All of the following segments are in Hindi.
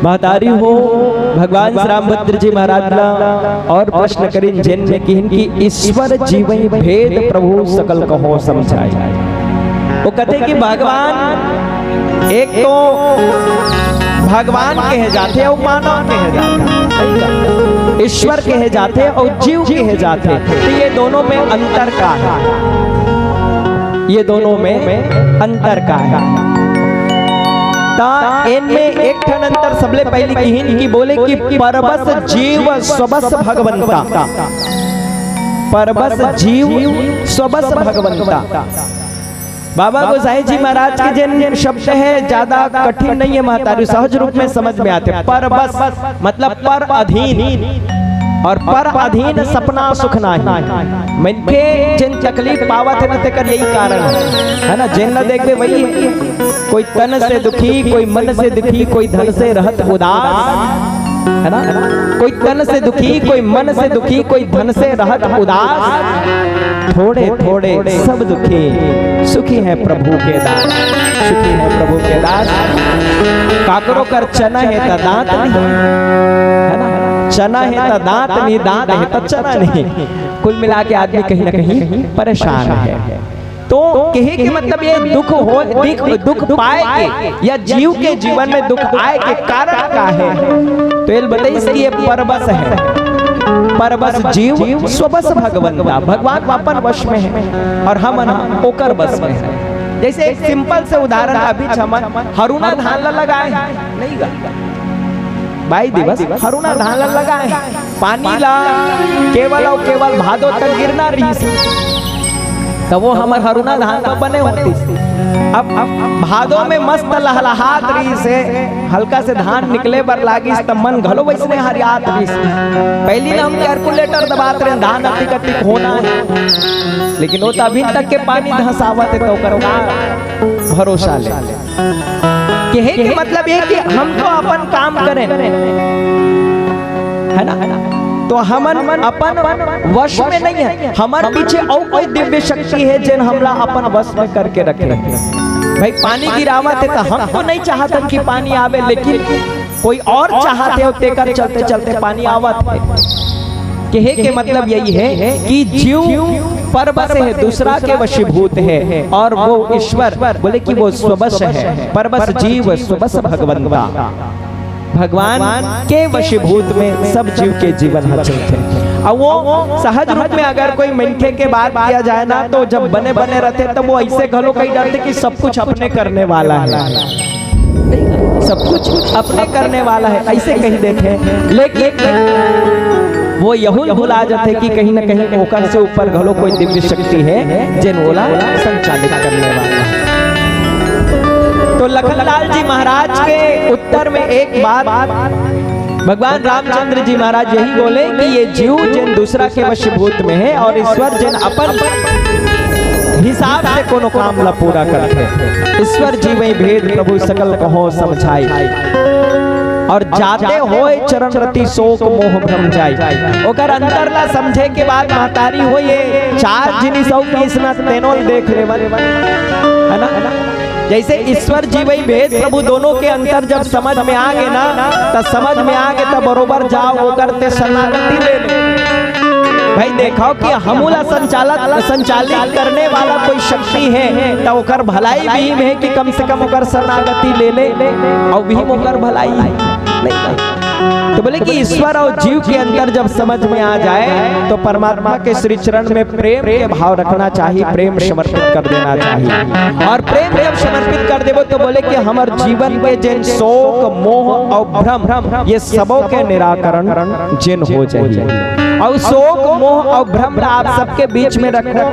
महतारी हो भगवान रामभद्र जी महाराज और प्रश्न करें जैन में कि इनकी ईश्वर जीवन भेद प्रभु सकल कहो समझाए। वो कहते कि भगवान एक तो भगवान कहे जाते और मानव कहे जाते, ईश्वर कहे जाते और जीव कहे जाते। तो ये दोनों में अंतर का है, ये दोनों में अंतर का है। इनमें एक ठन अंतर सबले पहले की बोले कि परबस जीव स्वबस भगवंता, परबस जीव स्वबस भगवंता। बाबा गोसाई जी महाराज के जिन शब्द है ज्यादा कठिन नहीं है, महतारी सहज रूप में समझ में आते। परबस मतलब पर अधीन, और पर अधीन सपना सुख नाही। मन के जिन तकलीफ पावत है न तेकर यही कारण है ना। जिन न देखे वही है, कोई तन से दुखी, कोई मन से दुखी, कोई धन से रहत उदास, है ना। कोई तन से दुखी, कोई मन से दुखी, कोई धन से रहत उदास। थोड़े थोड़े सब दुखी, सुखी है प्रभु के दास, सुखी है प्रभु के दास। काकरो कर चना है त दांत नहीं, है ना। चना है तो दांत नहीं, दांत है तो चना नहीं। कुल मिला के आदमी कहीं ना कहीं परेशान है। तो कहे कि मतलब ये दुख हो, दुख पाए के या जीव के जीवन में दुख आए के कारण का है। तो ये बताइए कि ये परबस है, परबस जीव स्वबस भगवंता, भगवान अपन वश में है और हम ओकर बस में है। जैसे एक सिंपल से उदाहरण अभी हरुणा धान लगाए नहीं गा भाई दिवस, हरुणा धान लगाए, पानी ला केवल और केवल भादो तक गिरना रही, तो वो हमारे हरुणा धान पर बने होती। अब भादो में मस्त लहलहात रही से हल्का से धान निकले बर लागी तब मन घलो वैसने हरियात रही से। पहली ना हम कैलकुलेटर दबाते रहे धान अतिक अतिक होना है, लेकिन वो तो अभी तक के पानी धसावत है तो करवा भरोसा ले। कहे कि मतलब ये कि हम तो अपन काम करें, है ना, तो हम अपन वश में नहीं है। हमारे पीछे और कोई दिव्य शक्ति है जिन हमला अपन वश में करके रखे। भाई पानी गिरावत है तो हम तो नहीं चाहते कि पानी आवे, लेकिन कोई और चाहते हो तेकर चलते चलते पानी आवत है। कहे के मतलब यही है कि जीव परबस है, दूसरा के वशीभूत है, और वो ईश्वर बोले कि वो स्वबस है। परबस जीव स्वबस भगवंता, भगवान के वशीभूत में सब जीव के जीवन चलते हैं। और वो सहज रूप में अगर कोई मिनखे के बात किया जाए ना, तो जब बने बने रहते तब वो ऐसे घलो कहीं डरते कि सब कुछ अपने करने वाला है, सब कुछ अपने करने वाला है, ऐसे कहीं देखे। लेकिन वो यहुल भुला जाते कि कहीं ना कहीं ओकर से ऊपर घलो कोई दिव्य शक्ति है जिन ओला संचालित करने वाला है। तो लखनलाल जी महाराज के उत्तर में एक बात भगवान रामचंद्र जी महाराज यही बोले कि ये जीव जिन दूसरा के वशीभूत में है और ईश्वर जिन अपन हिसाब से कोनो काम ला पूरा करते। ईश्वर जीव भेद प्रभु सकल कहो समझाई, और जाते होए चरण रति शोक मोह भ्रम जाई। ओकर अंतर ला समझे के बाद महतारी हो ये चार जिनिस और कृष्ण तेनो देख लेवन, है ना। जैसे ईश्वर जीव भेद प्रभु दोनों के अंतर जब समझ में आ गए ना, तब समझ में आ गए तब बरोबर जाओ ओकर ते शरणागति ले ले। भाई देखो कि हमूला संचालित करने वाला कोई शक्ति है तो ओकर भलाई भी है कि कम से कम ओकर शरणागति ले ले और भी ओकर भलाई नहीं। तो बोले कि ईश्वर और जीव के अंदर जब समझ में आ जाए तो परमात्मा के श्री चरण में प्रेम के भाव रखना चाहिए, प्रेम समर्पित कर देना चाहिए। और प्रेम जब समर्पित कर देवो तो बोले कि हमारे जीवन में जिन शोक मोह और भ्रम ये सबों के निराकरण जिन हो जाए। और शोक मोह और भ्रम आप सबके बीच में रखो,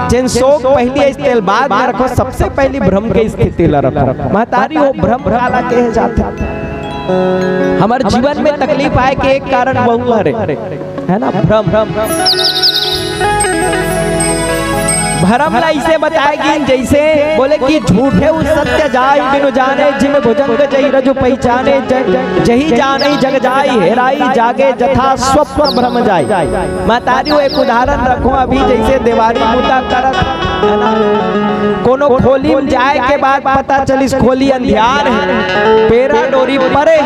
जिन शोक पहली स्थिति बाद में रखो, सबसे पहली भ्रम की स्थिति ला रखो। महतारी हो भ्रम भ्राला कहे जाता। हमारे जीवन में तकलीफ आए के एक कारण बहु है ना, भ्रम। भरम ऐसे बताएगी जैसे बोले कि झूठे उस सत्य जाई बिनु जाने, जिम भुजंग जही रजु पहचाने, जही जाने जग जाई हेराई जागे जथा स्वप्न भ्रम जाई। महतारी एक उदाहरण रखो अभी, जैसे देवारी मुता करत कोनो खोली में जाए के बाद पता चलिस खोली अंधियार है, पेरा डोरी परे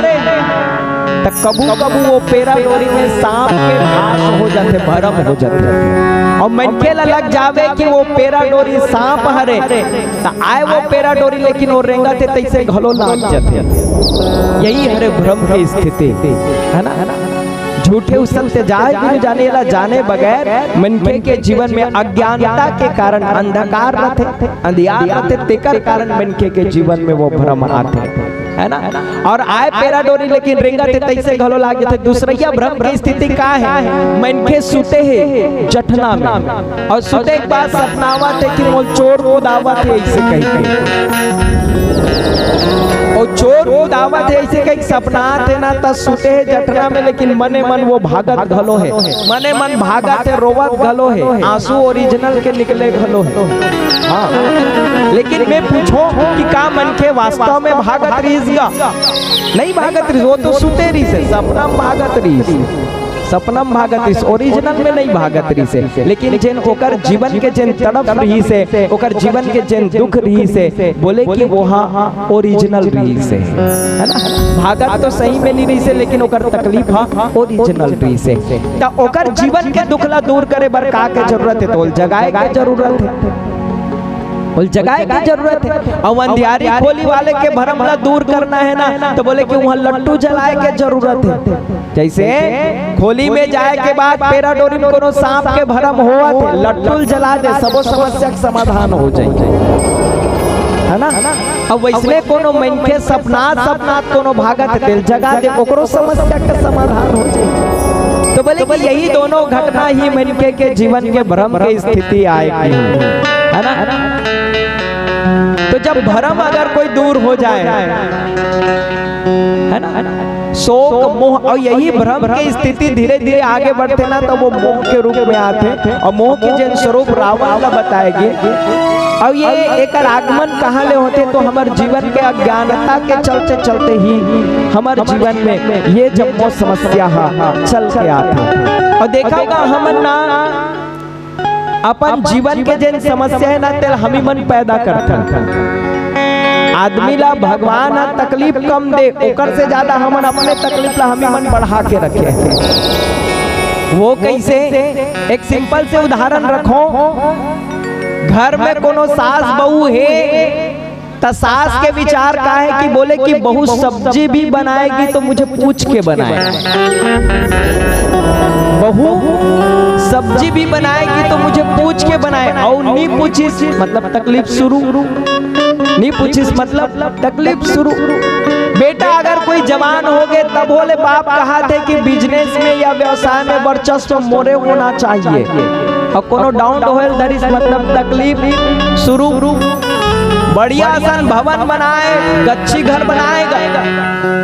तो कबू कबू वो पेरा डोरी में सांप के भास हो जाते, भरम हो जाते, और मनके लग जावे कि वो पेरा डोरी सांप हरे तो आए वो पेरा डोरी लेकिन वो रेंगा थे तैसे घलो लाग जाते। यही हरे भ्रम की स्थिति है ना। झूठे उसल से जाने ला जाने बगैर मनके के जीवन में अज्ञानता के कारण अंधकार रहते, अंधियार रहते, तेकर कारण मनके के जीवन में वो भ्रम आते है ना। और आए पेरा डोरी लेकिन रेंगा थे तैसे घलो लाग जाते। दूसरा भ्रम की स्थिति का है, मनके सुते है जठना में और सुते के बाद सपनावा थे कि वो चोर को दावा थे ऐसे कहीं और चोर को दावा थे ऐसे कहीं सपना थे ना तब सुते है जठना में, लेकिन मने मन वो भागत घलो है, मने मन भागत है, रोवत घलो है, आंसू ओरिजिनल के निकले घलो है। हाँ लेकिन मैं पूछो कि का मन के वास्तव में भागत रहीगा? नहीं भागत रही, वो तो सुते रही से, सपना भागत रही, सपना भागत रही, ओरिजिनल में नहीं भागत रही से। लेकिन जेन ओकर जीवन के जेन तड़प रही से, ओकर जीवन के जेन दुख रही से, बोले कि वो हाँ ओरिजिनल रही से है ना। भागत तो सही में नहीं रही से, लेकिन ओकर तकलीफ हाँ ओरिजिनल रही से। तो ओकर जीवन के दुख ला दूर करे बर का के जरूरत है? तो जगाए के जरूरत है, जगाए की जरूरत है। और अंधियारी खोली वाले के भरम ला दूर करना है ना, तो बोले कि वहाँ लट्टू जलाए के जरूरत है। जैसे खोली में जाए के बाद पेरा डोरी में कोनो सांप के भरम हुआ थे, लट्टू जला दे, सबो समस्या का समाधान हो जाए है ना। अब वैसने कोनो मन के सपना कोनो भागत दिल जगा दे, ओकरो समस्या का समाधान हो जाए। तो बोले कि यही दोनों घटना ही मनके के जीवन के भ्रम की स्थिति आएगी है ना। तो जब भरम अगर कोई दूर हो जाए है ना, शोक मोह, और यही भ्रम की स्थिति धीरे धीरे आगे बढ़ते ना तो वो मोह के रूप में आते, और मोह के जन स्वरूप रावण ला बताएगी। और ये एक आगमन कहाँ ले होते? तो हमारे जीवन के अज्ञानता के चलते चलते ही हमारे जीवन में ये जब वो समस्या चल के आते। और देखा होगा हम ना अपन जीवन के जन समस्या है ना तेल हम ही मन पैदा करते। आदमी ला भगवान तकलीफ कम दे, ओकर से ज्यादा हमन अपने तकलीफ ला हम ही मन बढ़ा के रखे। वो कैसे? एक सिंपल से उदाहरण रखो, घर में कोनो सास बहू है तो सास के विचार का है कि बोले कि बहू सब्जी भी बनाएगी तो मुझे पूछ के बनाए, बहू सब्जी भी बनाएगी तो मुझे पूछ के बनाए, और नहीं पूछिस मतलब तकलीफ शुरू, नहीं पूछिस मतलब तकलीफ शुरू। बेटा अगर कोई जवान हो गए तब बोले बाप कहा थे कि बिजनेस में या व्यवसाय में वर्चस्व मोरे होना चाहिए, और कोनो डाउन होल दरिस मतलब तकलीफ शुरू। बढ़िया सन भवन बनाए, गच्ची घर बनाएगा,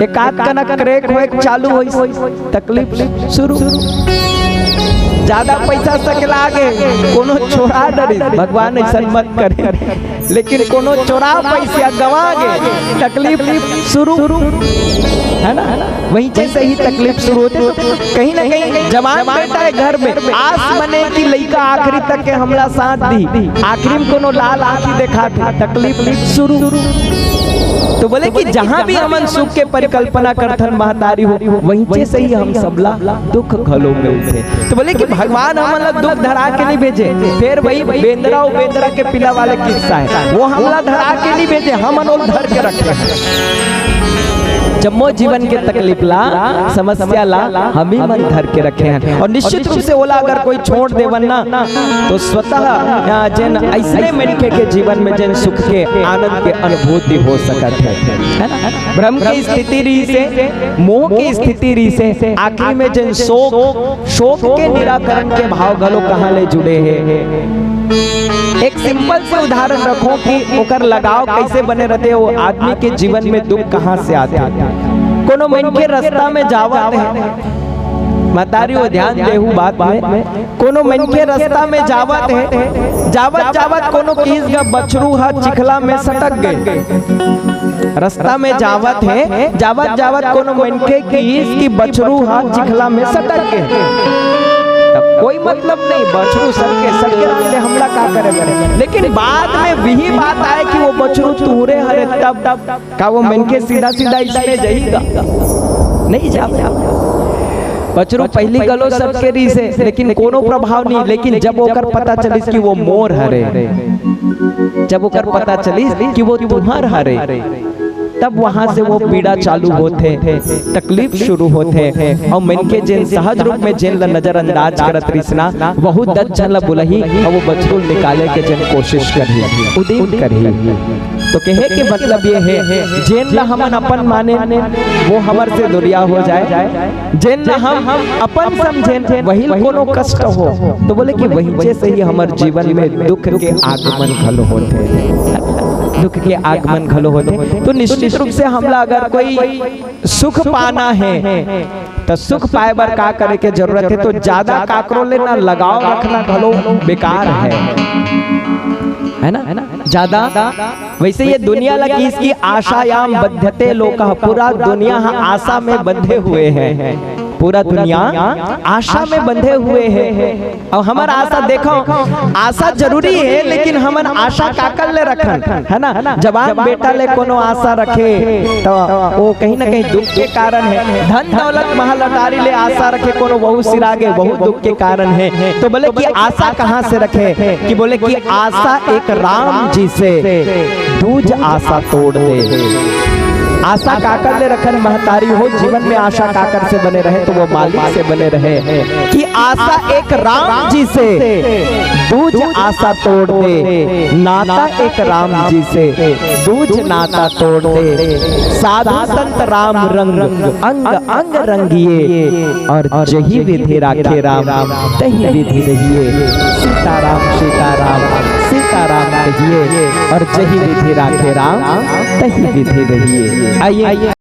एक आध कनक क्रेक हो चालू हो, तकलीफ शुरू। ज्यादा पैसा सकला आगे कोनो चोरा डरी, भगवान ऐसा मत करे, लेकिन कोनो चोरा पैसा गवा गे तकलीफ शुरू है ना। वहीं जैसे ही तकलीफ शुरू होती तो कहीं ना कहीं जवान बेटा है घर में, आस बने कि लड़का आखिरी तक के हमला साथ दी, आखिरी में कोनो लाल आंखी देखा था, तकलीफ शुरू। तो बोले कि जहाँ भी हमन सुख के परिकल्पना करथन महतारी हो, वहीं से ही हम सबला दुख घलो में उठे। तो बोले कि भगवान हमला दुख धरा के नहीं भेजे, फिर वही बेंद्रा के पिला वाले किस्सा है, वो हमला धरा के नहीं भेजे, हमन वो धर के रखे। जम्मो जीवन के तकलीफ ला समस्या ला हम ही मन धर के रखे हैं। और निश्चित रूप से ओला अगर कोई छोड़ देवन ना तो स्वतः जन ऐसने मनके के जीवन में जन सुख के आनंद के अनुभूति हो सकत है ना। भ्रम की स्थिति रही से, मोह की स्थिति रही से, आखिरी में जन शोक के निराकरण के भाव घलो कहाँ ले जुड़े हैं। एक सिंपल से उदाहरण रखो कि ओकर लगाव कैसे बने रहते, वो आदमी के जीवन में दुख कहाँ से आते हैं। कोनो मन के रास्ता में जावत है, मतारी वो ध्यान देहु बात में, कोनो मन के रास्ता में जावत है, जावत कोनो किस का बछरू हा चिखला में सटक गए। रास्ता में जावत है, जावत कोनो मन के किस की बछरू हा चिखला में सटक गए। तब कोई मतलब नहीं, बछरू सबके रास्ते हमला का करे। लेकिन बाद में वही बात आए कि वो बछरू तूरे हरे, तब का वो मन के सीधा सीधा इसमें जाएगा नहीं जा। बछरू पहली गलो सबके री से, लेकिन कोनो प्रभाव नहीं। लेकिन जब ओकर पता चलिस कि वो मोर हरे, जब ओकर पता चलिस कि वो तुहर हरे, तब वहां से वो पीड़ा चालू होते, तकलीफ शुरू होते। और मन के जिन सहज रूप में जिन नजरअंदाज करत रिसना बहुत दस जन बुलही और वो बछरू निकाले के जिन कोशिश करी उदीम करी। तो कहे के मतलब ये है जिन हमन अपन माने वो हमर से दुरिया हो जाए, जिन हम अपन समझे वही कोनो कष्ट हो, तो बोले कि वही से ही हमार जीवन में दुख के आगमन घलो होते, दुख के आगमन घलो होते। तो निश्चित रूप से हमला अगर कोई सुख पाना है तो सुख पाए बर का करे के जरूरत है। तो ज्यादा काकरो ले ना लगाव रखना घलो बेकार है ना, ज्यादा। वैसे ये दुनिया लगी इसकी आशायाम बद्धते लोक, पूरा दुनिया आशा में बंधे हुए हैं, पूरा दुनिया आशा में बंधे हुए हैं। और हमारा आशा देखो, आशा जरूरी है लेकिन हमन आशा काकर ले रखन है ना। जवान बेटा ले कोनो आशा रखे तो वो कहीं ना कहीं दुख के कारण है। धन दौलत महल अटारी ले आशा रखे कोनो बहुत सिरागे, बहुत दुख के कारण है। तो बोले कि आशा कहाँ से रखे, कि बोले कि आशा एक राम जी से दूज आशा तोड़ दे। आशा काकर ले रखन महतारी हो, जीवन में आशा काकर से बने रहे तो वो मालिक से बने रहे। कि आशा एक राम जी से दूज आशा तोड़ दे, नाता एक राम जी से दूज नाता तोड़ दे। साधु संत राम रंग अंग अंग रंगिए, और जही विधि राखे राम तही विधि रहिए। सीताराम सीताराम सीताराम कहिए, और जही विधि राखे राम तही विधि रहिए। आइए